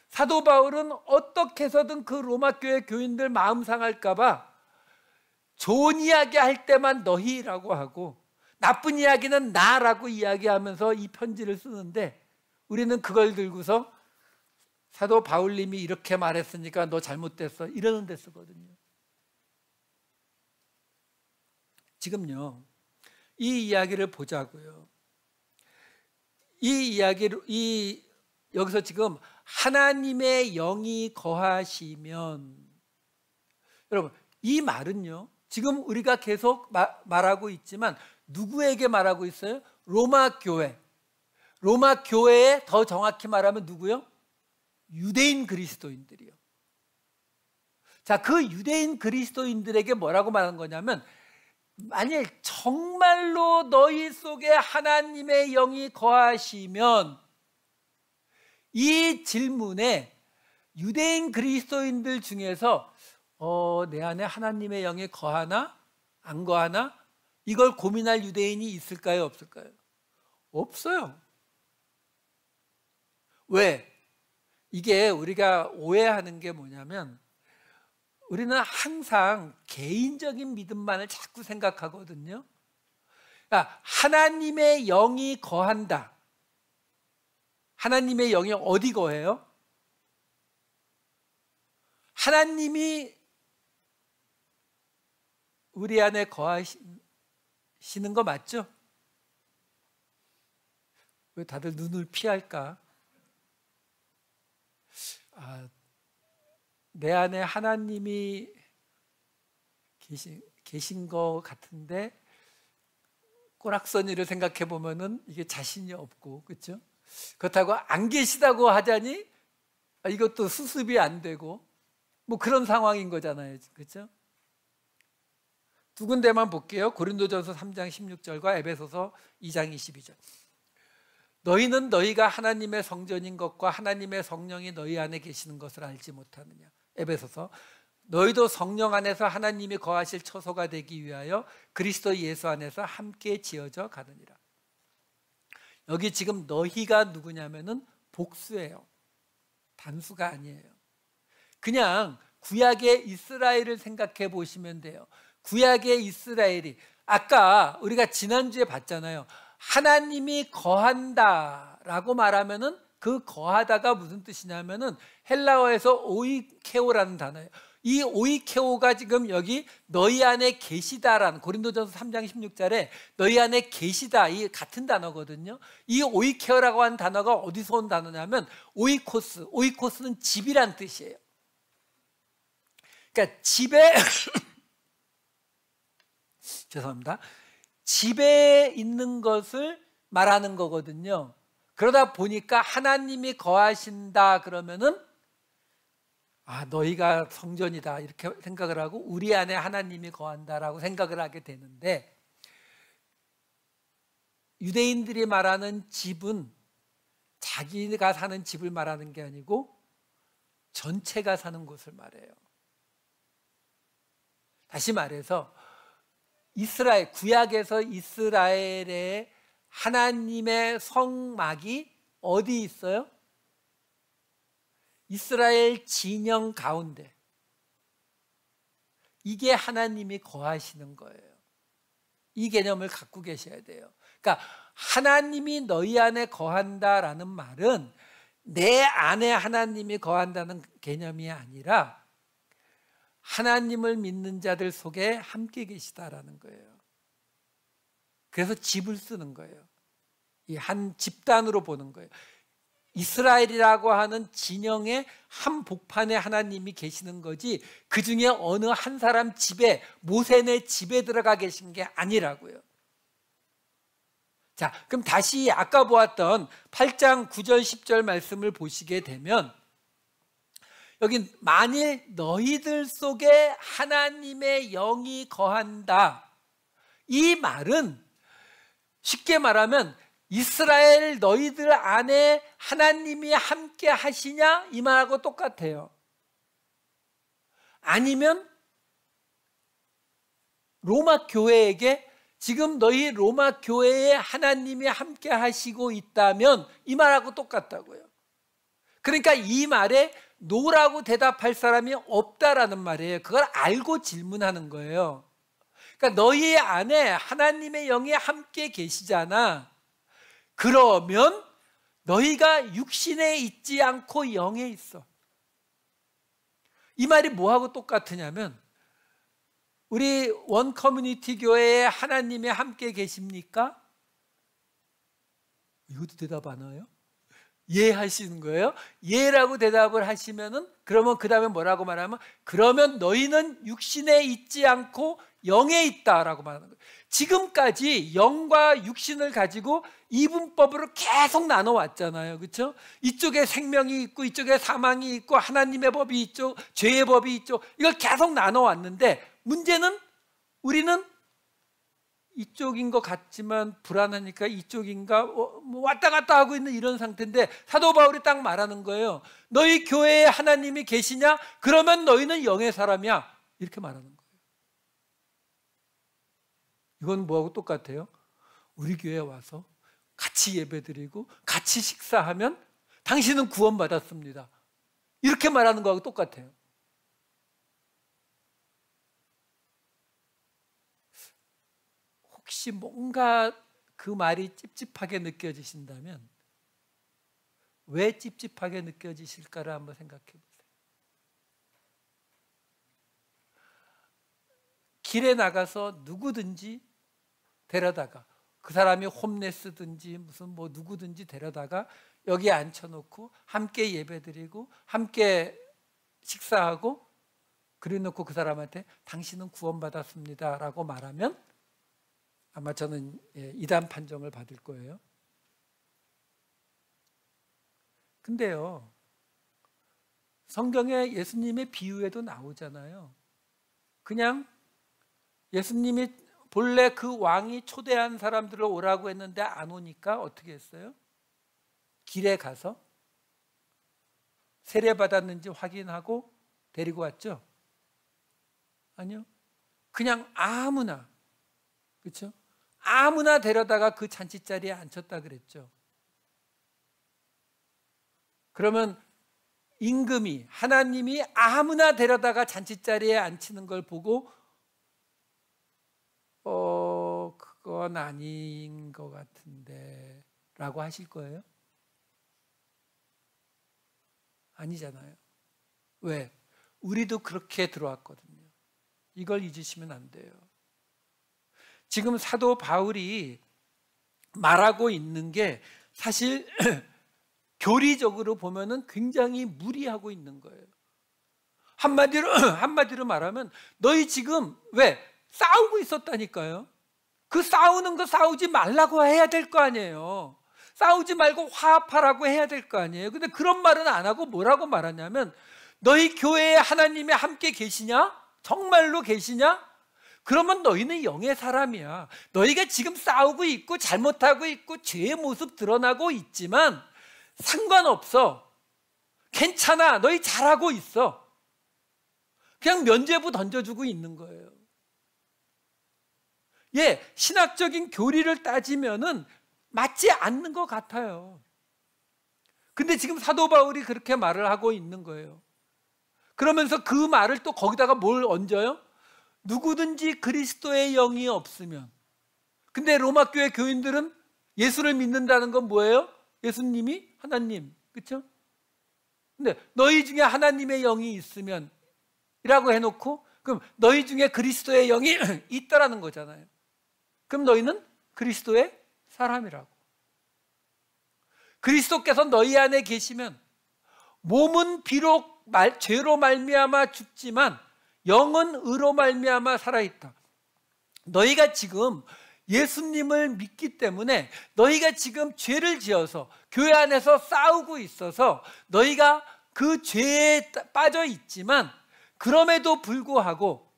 사도 바울은 어떻게 해서든 그 로마 교회 교인들 마음 상할까 봐 좋은 이야기 할 때만 너희라고 하고 나쁜 이야기는 나라고 이야기하면서 이 편지를 쓰는데, 우리는 그걸 들고서 사도 바울님이 이렇게 말했으니까 너 잘못됐어 이러는 데 쓰거든요. 지금요, 이 이야기를 보자고요. 이 이야기를 여기서 지금 하나님의 영이 거하시면, 여러분 이 말은요, 지금 우리가 계속 말하고 있지만 누구에게 말하고 있어요? 로마 교회. 로마 교회에 더 정확히 말하면 누구요? 유대인 그리스도인들이요. 자, 그 유대인 그리스도인들에게 뭐라고 말한 거냐면, 만일 정말로 너희 속에 하나님의 영이 거하시면, 이 질문에 유대인 그리스도인들 중에서 내 안에 하나님의 영이 거하나 안 거하나 이걸 고민할 유대인이 있을까요, 없을까요? 없어요. 왜? 이게 우리가 오해하는 게 뭐냐면, 우리는 항상 개인적인 믿음만을 자꾸 생각하거든요. 그러니까 하나님의 영이 거한다. 하나님의 영이 어디 거해요? 하나님이 우리 안에 거하시는 거 맞죠? 왜 다들 눈을 피할까? 내 안에 하나님이 계신 것 같은데 꼬락서니를 생각해 보면은 이게 자신이 없고, 그렇죠? 그렇다고 안 계시다고 하자니 이것도 수습이 안 되고, 뭐 그런 상황인 거잖아요, 그렇죠? 두 군데만 볼게요. 고린도전서 3장 16절과 에베소서 2장 22절. 너희는 너희가 하나님의 성전인 것과 하나님의 성령이 너희 안에 계시는 것을 알지 못하느냐. 에베소서, 너희도 성령 안에서 하나님이 거하실 처소가 되기 위하여 그리스도 예수 안에서 함께 지어져 가느니라. 여기 지금 너희가 누구냐면은 복수예요. 단수가 아니에요. 그냥 구약의 이스라엘을 생각해 보시면 돼요. 구약의 이스라엘이, 아까 우리가 지난주에 봤잖아요. 하나님이 거한다라고 말하면은 그 거하다가 무슨 뜻이냐면은 헬라어에서 오이케오라는 단어예요. 이 오이케오가 지금 여기 너희 안에 계시다라는, 고린도전서 3장 16절에 너희 안에 계시다, 이 같은 단어거든요. 이 오이케오라고 하는 단어가 어디서 온 단어냐면 오이코스, 오이코스는 집이란 뜻이에요. 그러니까 집에 죄송합니다. 집에 있는 것을 말하는 거거든요. 그러다 보니까 하나님이 거하신다 그러면은 너희가 성전이다 이렇게 생각을 하고 우리 안에 하나님이 거한다라고 생각을 하게 되는데, 유대인들이 말하는 집은 자기가 사는 집을 말하는 게 아니고 전체가 사는 곳을 말해요. 다시 말해서 이스라엘, 구약에서 이스라엘의 하나님의 성막이 어디 있어요? 이스라엘 진영 가운데. 이게 하나님이 거하시는 거예요. 이 개념을 갖고 계셔야 돼요. 그러니까 하나님이 너희 안에 거한다라는 말은 내 안에 하나님이 거한다는 개념이 아니라 하나님을 믿는 자들 속에 함께 계시다라는 거예요. 그래서 집을 쓰는 거예요. 이 한 집단으로 보는 거예요. 이스라엘이라고 하는 진영의 한 복판에 하나님이 계시는 거지, 그 중에 어느 한 사람 집에, 모세네 집에 들어가 계신 게 아니라고요. 자, 그럼 다시 아까 보았던 8장 9절 10절 말씀을 보시게 되면, 여기 만일 너희들 속에 하나님의 영이 거한다, 이 말은 쉽게 말하면 이스라엘 너희들 안에 하나님이 함께 하시냐 이 말하고 똑같아요. 아니면 로마 교회에게 지금 너희 로마 교회에 하나님이 함께 하시고 있다면 이 말하고 똑같다고요. 그러니까 이 말에 노라고 대답할 사람이 없다라는 말이에요. 그걸 알고 질문하는 거예요. 그러니까 너희 안에 하나님의 영이 함께 계시잖아. 그러면 너희가 육신에 있지 않고 영에 있어. 이 말이 뭐하고 똑같으냐면, 우리 원 커뮤니티 교회에 하나님이 함께 계십니까? 이것도 대답 안 와요? 예 하시는 거예요? 예라고 대답을 하시면은, 그러면 그 다음에 뭐라고 말하면, 그러면 너희는 육신에 있지 않고 영에 있다라고 말하는 거예요. 지금까지 영과 육신을 가지고 이분법으로 계속 나눠왔잖아요. 그렇죠? 이쪽에 생명이 있고 이쪽에 사망이 있고 하나님의 법이 있죠, 죄의 법이 있죠. 이걸 계속 나눠왔는데, 문제는 우리는 이쪽인 것 같지만 불안하니까 이쪽인가 뭐 왔다 갔다 하고 있는 이런 상태인데, 사도 바울이 딱 말하는 거예요. 너희 교회에 하나님이 계시냐? 그러면 너희는 영의 사람이야. 이렇게 말하는 거예요. 이건 뭐하고 똑같아요? 우리 교회에 와서 같이 예배드리고 같이 식사하면 당신은 구원받았습니다. 이렇게 말하는 거하고 똑같아요. 혹시 뭔가 그 말이 찝찝하게 느껴지신다면 왜 찝찝하게 느껴지실까를 한번 생각해 보세요. 길에 나가서 누구든지 데려다가, 그 사람이 홈레스든지 무슨 뭐 누구든지 데려다가 여기 앉혀놓고 함께 예배드리고 함께 식사하고 그래놓고 그 사람한테 당신은 구원받았습니다 라고 말하면 아마 저는 이단 판정을 받을 거예요. 근데요, 성경에 예수님의 비유에도 나오잖아요. 그냥 예수님이 본래 그 왕이 초대한 사람들을 오라고 했는데 안 오니까 어떻게 했어요? 길에 가서 세례받았는지 확인하고 데리고 왔죠? 아니요. 그냥 아무나, 그렇죠? 아무나 데려다가 그 잔치자리에 앉혔다 그랬죠. 그러면 임금이, 하나님이 아무나 데려다가 잔치자리에 앉히는 걸 보고 그건 아닌 것 같은데 라고 하실 거예요? 아니잖아요. 왜? 우리도 그렇게 들어왔거든요. 이걸 잊으시면 안 돼요. 지금 사도 바울이 말하고 있는 게 사실 교리적으로 보면은 굉장히 무리하고 있는 거예요. 한마디로 말하면 너희 지금 왜 싸우고 있었다니까요. 그 싸우는 거 싸우지 말라고 해야 될 거 아니에요. 싸우지 말고 화합하라고 해야 될 거 아니에요. 근데 그런 말은 안 하고 뭐라고 말하냐면, 너희 교회에 하나님이 함께 계시냐? 정말로 계시냐? 그러면 너희는 영의 사람이야. 너희가 지금 싸우고 있고 잘못하고 있고 죄의 모습 드러나고 있지만 상관없어. 괜찮아. 너희 잘하고 있어. 그냥 면죄부 던져주고 있는 거예요. 예, 신학적인 교리를 따지면은 맞지 않는 것 같아요. 근데 지금 사도 바울이 그렇게 말을 하고 있는 거예요. 그러면서 그 말을 또 거기다가 뭘 얹어요? 누구든지 그리스도의 영이 없으면. 근데 로마 교회 교인들은 예수를 믿는다는 건 뭐예요? 예수님이 하나님, 그렇죠? 근데 너희 중에 하나님의 영이 있으면 이라고 해놓고, 그럼 너희 중에 그리스도의 영이 있다라는 거잖아요. 그럼 너희는 그리스도의 사람이라고. 그리스도께서 너희 안에 계시면 몸은 비록 죄로 말미암아 죽지만 영은 의로 말미암아 살아있다. 너희가 지금 예수님을 믿기 때문에, 너희가 지금 죄를 지어서 교회 안에서 싸우고 있어서 너희가 그 죄에 빠져 있지만, 그럼에도 불구하고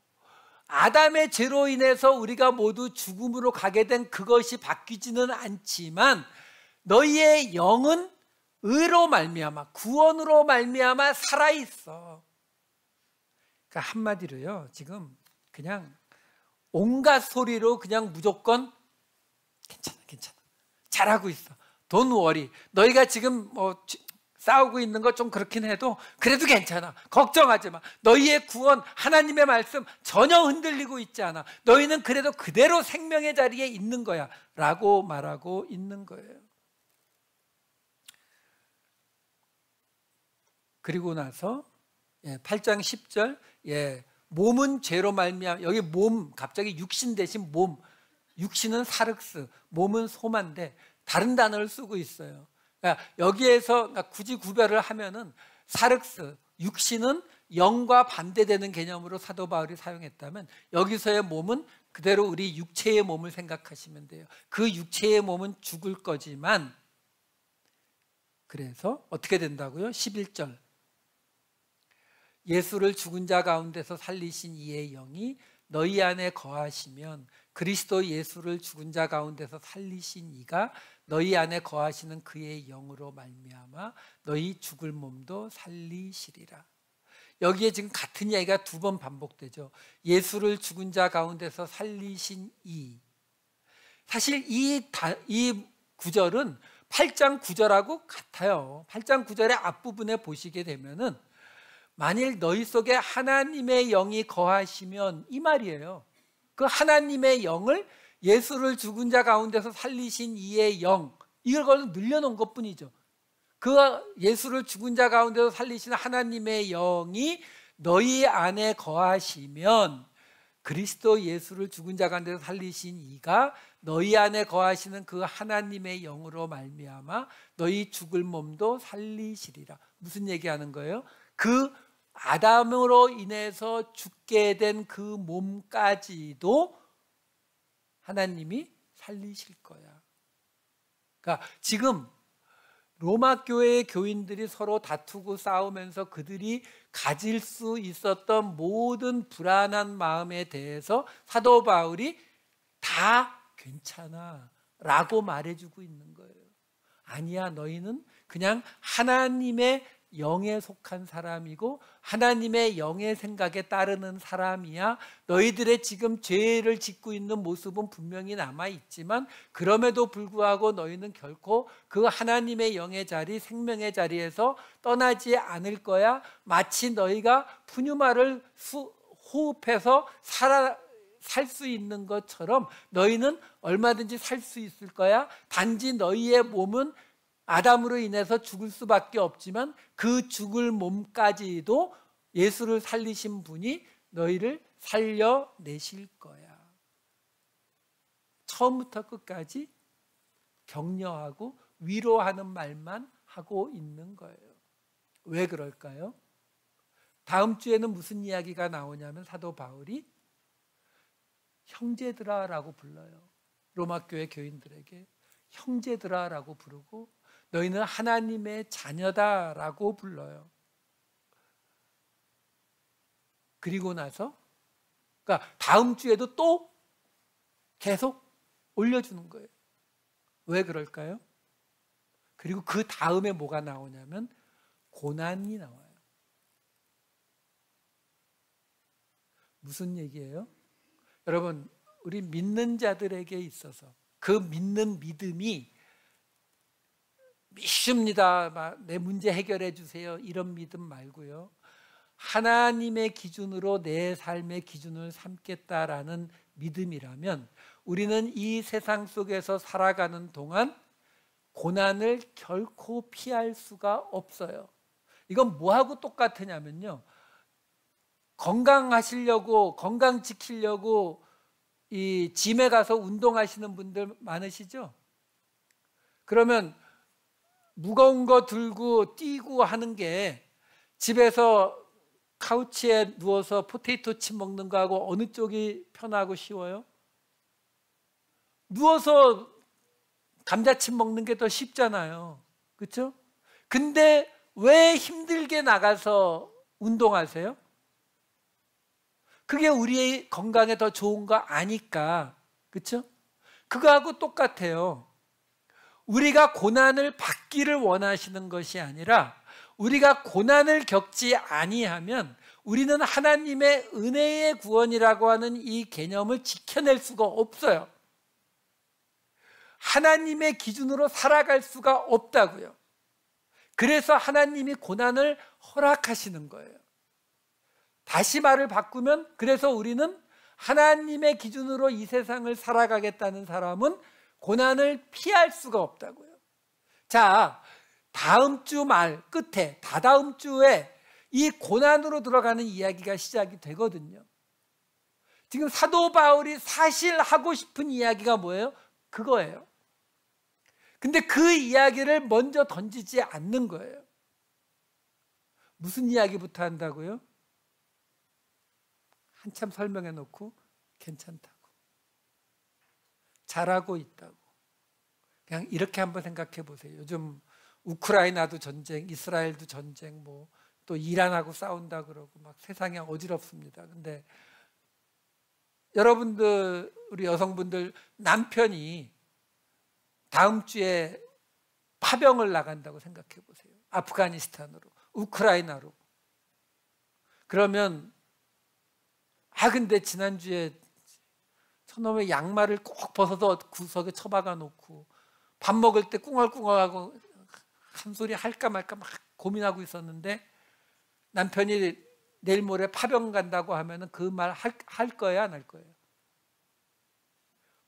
아담의 죄로 인해서 우리가 모두 죽음으로 가게 된 그것이 바뀌지는 않지만 너희의 영은 의로 말미암아, 구원으로 말미암아 살아있어. 그러니까 한마디로요, 지금 그냥 온갖 소리로 그냥 무조건 괜찮아, 잘하고 있어, Don't worry. 너희가 지금 뭐 싸우고 있는 거 좀 그렇긴 해도 그래도 괜찮아. 걱정하지 마. 너희의 구원, 하나님의 말씀 전혀 흔들리고 있지 않아. 너희는 그래도 그대로 생명의 자리에 있는 거야 라고 말하고 있는 거예요. 그리고 나서 8장 10절 몸은 죄로 말미암아, 여기 몸 갑자기 육신 대신 몸, 육신은 사륵스, 몸은 소만데 다른 단어를 쓰고 있어요. 그러니까 여기에서 굳이 구별을 하면은 사륵스, 육신은 영과 반대되는 개념으로 사도 바울이 사용했다면 여기서의 몸은 그대로 우리 육체의 몸을 생각하시면 돼요. 그 육체의 몸은 죽을 거지만, 그래서 어떻게 된다고요? 11절 예수를 죽은 자 가운데서 살리신 이의 영이 너희 안에 거하시면, 그리스도 예수를 죽은 자 가운데서 살리신 이가 너희 안에 거하시는 그의 영으로 말미암아 너희 죽을 몸도 살리시리라. 여기에 지금 같은 이야기가 두 번 반복되죠. 예수를 죽은 자 가운데서 살리신 이. 사실 이 구절은 8장 9절하고 같아요. 8장 9절의 앞부분에 보시게 되면은 만일 너희 속에 하나님의 영이 거하시면, 이 말이에요. 그 하나님의 영을 예수를 죽은 자 가운데서 살리신 이의 영, 이걸 늘려놓은 것뿐이죠. 그 예수를 죽은 자 가운데서 살리신 하나님의 영이 너희 안에 거하시면, 그리스도 예수를 죽은 자 가운데서 살리신 이가 너희 안에 거하시는 그 하나님의 영으로 말미암아 너희 죽을 몸도 살리시리라. 무슨 얘기하는 거예요? 그 아담으로 인해서 죽게 된 그 몸까지도 하나님이 살리실 거야. 그러니까 지금 로마 교회의 교인들이 서로 다투고 싸우면서 그들이 가질 수 있었던 모든 불안한 마음에 대해서 사도 바울이 다 괜찮아 라고 말해주고 있는 거예요. 아니야, 너희는 그냥 하나님의 영에 속한 사람이고 하나님의 영의 생각에 따르는 사람이야. 너희들의 지금 죄를 짓고 있는 모습은 분명히 남아있지만 그럼에도 불구하고 너희는 결코 그 하나님의 영의 자리, 생명의 자리에서 떠나지 않을 거야. 마치 너희가 푸뉴마를 호흡해서 살 수 있는 것처럼 너희는 얼마든지 살 수 있을 거야. 단지 너희의 몸은 아담으로 인해서 죽을 수밖에 없지만 그 죽을 몸까지도 예수를 살리신 분이 너희를 살려내실 거야. 처음부터 끝까지 격려하고 위로하는 말만 하고 있는 거예요. 왜 그럴까요? 다음 주에는 무슨 이야기가 나오냐면 사도 바울이 형제들아라고 불러요. 로마 교회 교인들에게 형제들아라고 부르고 너희는 하나님의 자녀다라고 불러요. 그리고 나서 그러니까 다음 주에도 또 계속 올려주는 거예요. 왜 그럴까요? 그리고 그 다음에 뭐가 나오냐면 고난이 나와요. 무슨 얘기예요? 여러분, 우리 믿는 자들에게 있어서 그 믿는 믿음이 믿습니다, 내 문제 해결해 주세요, 이런 믿음 말고요, 하나님의 기준으로 내 삶의 기준을 삼겠다라는 믿음이라면 우리는 이 세상 속에서 살아가는 동안 고난을 결코 피할 수가 없어요. 이건 뭐하고 똑같으냐면요, 건강하시려고, 건강 지키려고 이 짐에 가서 운동하시는 분들 많으시죠? 그러면 무거운 거 들고 뛰고 하는 게 집에서 카우치에 누워서 포테이토 칩 먹는 거하고 어느 쪽이 편하고 쉬워요? 누워서 감자칩 먹는 게 더 쉽잖아요. 그렇죠? 근데 왜 힘들게 나가서 운동하세요? 그게 우리의 건강에 더 좋은 거 아니까. 그렇죠? 그거하고 똑같아요. 우리가 고난을 받기를 원하시는 것이 아니라 우리가 고난을 겪지 아니하면 우리는 하나님의 은혜의 구원이라고 하는 이 개념을 지켜낼 수가 없어요. 하나님의 기준으로 살아갈 수가 없다고요. 그래서 하나님이 고난을 허락하시는 거예요. 다시 말을 바꾸면, 그래서 우리는 하나님의 기준으로 이 세상을 살아가겠다는 사람은 고난을 피할 수가 없다고요. 자, 다음 주 말 끝에, 다다음 주에 이 고난으로 들어가는 이야기가 시작이 되거든요. 지금 사도 바울이 사실 하고 싶은 이야기가 뭐예요? 그거예요. 근데 그 이야기를 먼저 던지지 않는 거예요. 무슨 이야기부터 한다고요? 한참 설명해 놓고 괜찮다고, 잘하고 있다고. 그냥 이렇게 한번 생각해 보세요. 요즘 우크라이나도 전쟁, 이스라엘도 전쟁, 뭐 또 이란하고 싸운다 그러고 막 세상이 어지럽습니다. 근데 여러분들, 우리 여성분들 남편이 다음 주에 파병을 나간다고 생각해 보세요. 아프가니스탄으로, 우크라이나로. 그러면 근데 지난주에 저놈의 양말을 꼭 벗어서 구석에 처박아 놓고 밥 먹을 때 꿍얼꿍얼하고 한 소리 할까 말까 막 고민하고 있었는데, 남편이 내일 모레 파병 간다고 하면은 그 말 할 거예요, 안 할 거예요?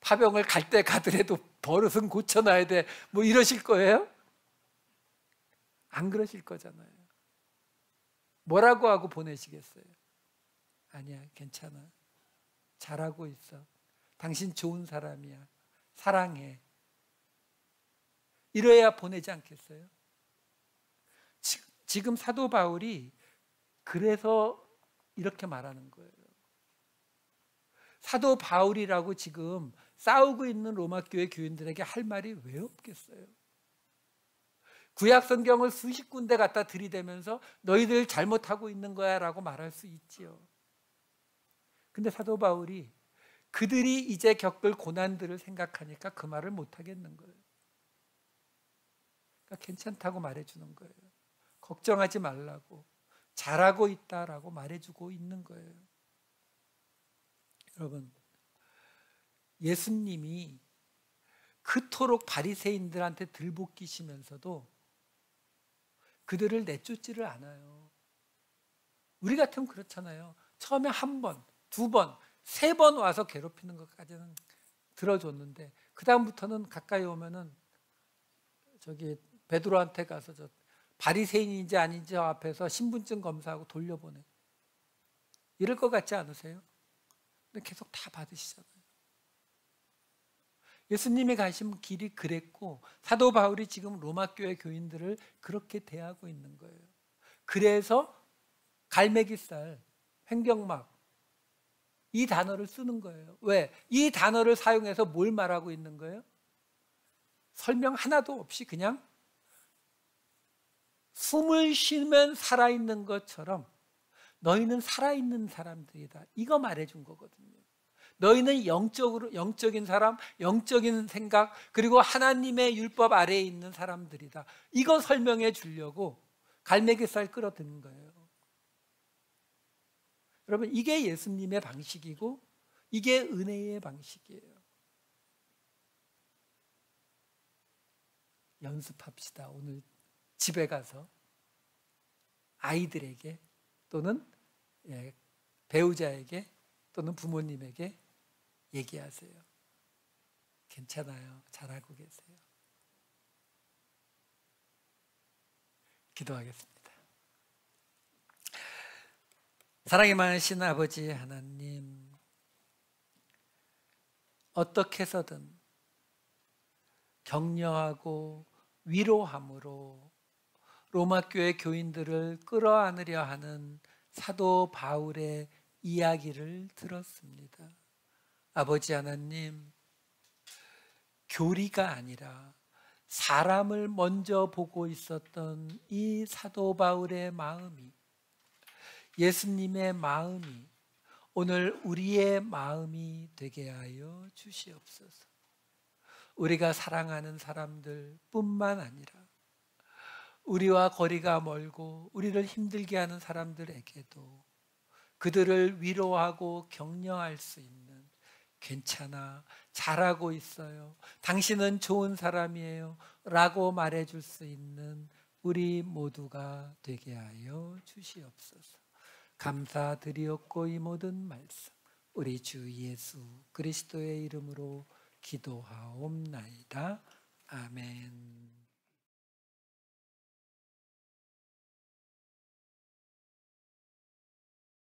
파병을 갈 때 가더라도 버릇은 고쳐놔야 돼, 뭐 이러실 거예요? 안 그러실 거잖아요. 뭐라고 하고 보내시겠어요? 아니야, 괜찮아, 잘하고 있어, 당신 좋은 사람이야, 사랑해, 이래야 보내지 않겠어요? 지금 사도 바울이 그래서 이렇게 말하는 거예요. 사도 바울이라고 지금 싸우고 있는 로마 교회 교인들에게 할 말이 왜 없겠어요? 구약 성경을 수십 군데 갖다 들이대면서 너희들 잘못하고 있는 거야 라고 말할 수 있지요. 근데 사도 바울이 그들이 이제 겪을 고난들을 생각하니까 그 말을 못 하겠는 거예요. 그러니까 괜찮다고 말해주는 거예요. 걱정하지 말라고, 잘하고 있다라고 말해주고 있는 거예요. 여러분, 예수님이 그토록 바리새인들한테 들볶이시면서도 그들을 내쫓지를 않아요. 우리 같으면 그렇잖아요. 처음에 한 번, 두 번, 세 번 와서 괴롭히는 것까지는 들어줬는데, 그 다음부터는 가까이 오면은 저기 베드로한테 가서 저 바리새인인지 아닌지 앞에서 신분증 검사하고 돌려보내, 이럴 것 같지 않으세요? 근데 계속 다 받으시잖아요. 예수님이 가신 길이 그랬고, 사도 바울이 지금 로마 교회 교인들을 그렇게 대하고 있는 거예요. 그래서 갈매기살, 횡격막, 이 단어를 쓰는 거예요. 왜? 이 단어를 사용해서 뭘 말하고 있는 거예요? 설명 하나도 없이 그냥 숨을 쉬면 살아있는 것처럼 너희는 살아있는 사람들이다, 이거 말해준 거거든요. 너희는 영적인 사람, 영적인 생각, 그리고 하나님의 율법 아래에 있는 사람들이다, 이거 설명해 주려고 갈매기살 끌어드는 거예요. 여러분, 이게 예수님의 방식이고 이게 은혜의 방식이에요. 연습합시다. 오늘 집에 가서 아이들에게 또는 배우자에게 또는 부모님에게 얘기하세요. 괜찮아요, 잘하고 계세요. 기도하겠습니다. 사랑이 많으신 아버지 하나님, 어떻게 해서든 격려하고 위로함으로 로마 교회 교인들을 끌어안으려 하는 사도 바울의 이야기를 들었습니다. 아버지 하나님, 교리가 아니라 사람을 먼저 보고 있었던 이 사도 바울의 마음이, 예수님의 마음이 오늘 우리의 마음이 되게 하여 주시옵소서. 우리가 사랑하는 사람들 뿐만 아니라 우리와 거리가 멀고 우리를 힘들게 하는 사람들에게도 그들을 위로하고 격려할 수 있는, 괜찮아, 잘하고 있어요, 당신은 좋은 사람이에요 라고 말해줄 수 있는 우리 모두가 되게 하여 주시옵소서. 감사드리옵고 이 모든 말씀 우리 주 예수 그리스도의 이름으로 기도하옵나이다. 아멘.